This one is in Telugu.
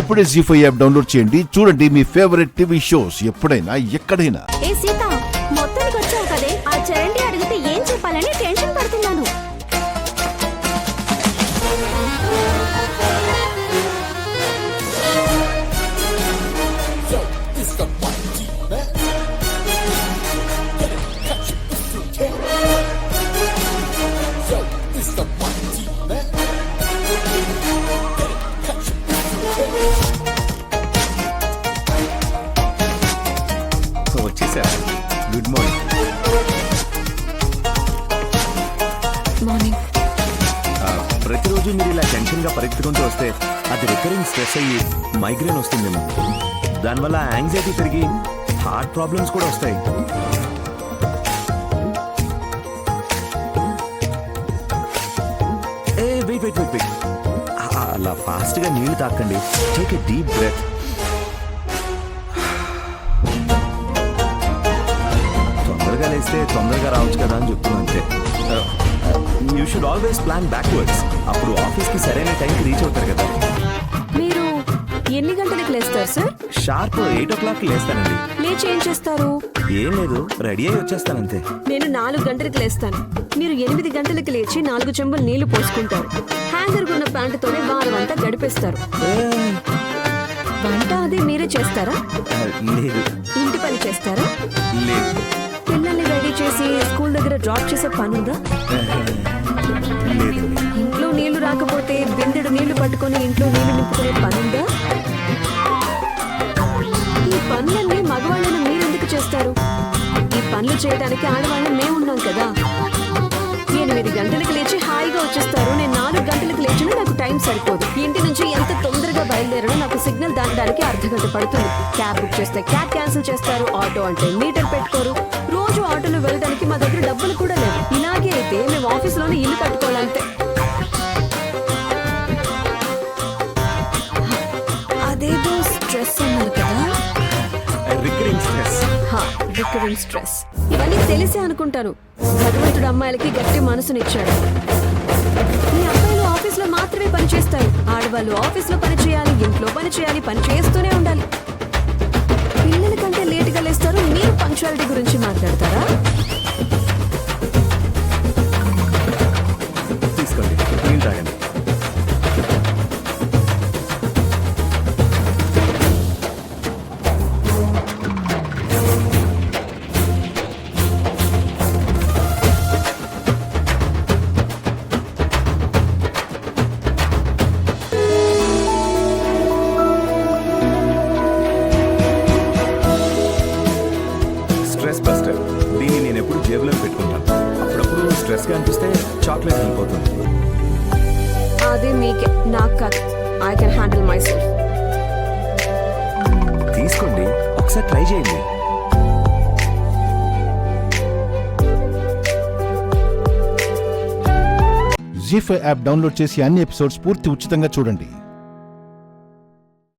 ఇప్పుడే జీ5 యాప్ డౌన్లోడ్ చేయండి. చూడండి మీ ఫేవరెట్ టీవీ షోస్ ఎప్పుడైనా ఎక్కడైనా. ఏ సీత, మొత్తానికి వచ్చావు కదే. ఆ చరండి అడిగితే ఏం చెప్పాలని టెన్షన్ పడుతున్నాను. వచ్చేసారు. Good morning. మార్నింగ్. ప్రతిరోజు మీరు ఇలా టెన్షన్గా పరిగెత్తుకుంటూ వస్తే అది రికరింగ్ స్ట్రెస్ అయ్యి మైగ్రేన్ వస్తుందేమో. దానివల్ల యాంగ్జైటీ పెరిగి హార్ట్ ప్రాబ్లమ్స్ కూడా వస్తాయి. వెయిట్. అలా ఫాస్ట్గా నీళ్లు తాకండి. Take a deep breath. తొందరగా లేస్తే తొందరగా రావచ్చు కదా అని చెప్తున్నా అంతే. You should always plan backwards. అప్పుడు ఆఫీస్కి సరైన టైంకి రీచ్ అవుతారు కదా. మీరు ఎన్ని గంటలకు లేస్తారు సార్? Sharp 8 o'clock లేస్తానండి. లేచి ఏం చేస్తారు? ఏం లేదు, రెడీ అయ్యి వచ్చేస్తానంతే. నేను 4 గంటలకు లేస్తాను. మీరు 8 గంటలకు లేచి 4 చెంబులు నీళ్లు పోసుకుంటారు. హ్యాంగర్ ఉన్న ప్యాంటుతోనే వారం అంతా గడిపేస్తారు. వంట అదే మీరే చేస్తారా? లేదు. ఇంటి పని చేస్తారా? లేదు. పిల్లల్ని రెడీ చేసి స్కూల్ దగ్గర డ్రాప్ చేసే పనుందా? లేదు. ఇంట్లో నీళ్లు రాకపోతే బిందెడు నీళ్లు పట్టుకొని ఇంట్లో నీళ్లు నింపుకునే పనుందా? ఈ పనులన్నీ మగవాళ్ళని మీరెందుకు చేస్తారు? ఈ పనులు చేయడానికి ఆడవాళ్ళని మేమున్నాం కదా. 8 గంటలకు లేచి హాయిగా వచ్చేస్తారు. నేను 4 గంటలకు లేచినా నాకు టైం సరిపోదు. ఇంటి నుంచి ఎంత తొందరగా బయలుదేరడో నాకు సిగ్నల్ దాటడానికి అర్ధగంట పడుతుంది. క్యాబ్ బుక్ చేస్తే క్యాబ్ క్యాన్సిల్ చేస్తారు. ఆటో అంటే మీటర్ పెట్టుకోరు. రోజు ఆటోలో వెళ్ళడానికి మా దగ్గర డబ్బులు కూడా లేవు. ఇలాగే అయితే మేము ఆఫీస్లోనే ఇల్లు కట్టుకోవాలంతే. అదేదో స్ట్రెస్ అన్నారు కదా. Recurring stress. ఇవన్నీ తెలిసే అనుకుంటాను. భగవంతుడు అమ్మాయిలకి గట్టి మనసునిచ్చాడు. మీ అబ్బాయిలు ఆఫీస్లో మాత్రమే పని చేస్తారు. ఆడవాళ్ళు ఆఫీస్లో పని చేయాలి, ఇంట్లో పని చేయాలి, పని చేస్తూనే ఉండాలి. పిల్లల కంటే లేటుగా లేస్తారు. మీరు పంక్చువాలిటీ గురించి మాట్లాడతారా? తీసుకోండి, నీళ్ళు తాగండి. Stress buster. దీన్ని నేను ఎప్పుడు జేబులో పెట్టుకుంటాను. అప్పుడప్పుడు స్ట్రెస్గా అనిపిస్తే చాక్లెట్ వెళ్ళిపోతుంది. అదే మీకే, నాకు కాదు. I can handle my self. తీసుకోండి, ఒకసారి ట్రై చేయండి. జీ5 యాప్ డౌన్లోడ్ చేసి అన్ని ఎపిసోడ్స్ పూర్తి ఉచితంగా చూడండి.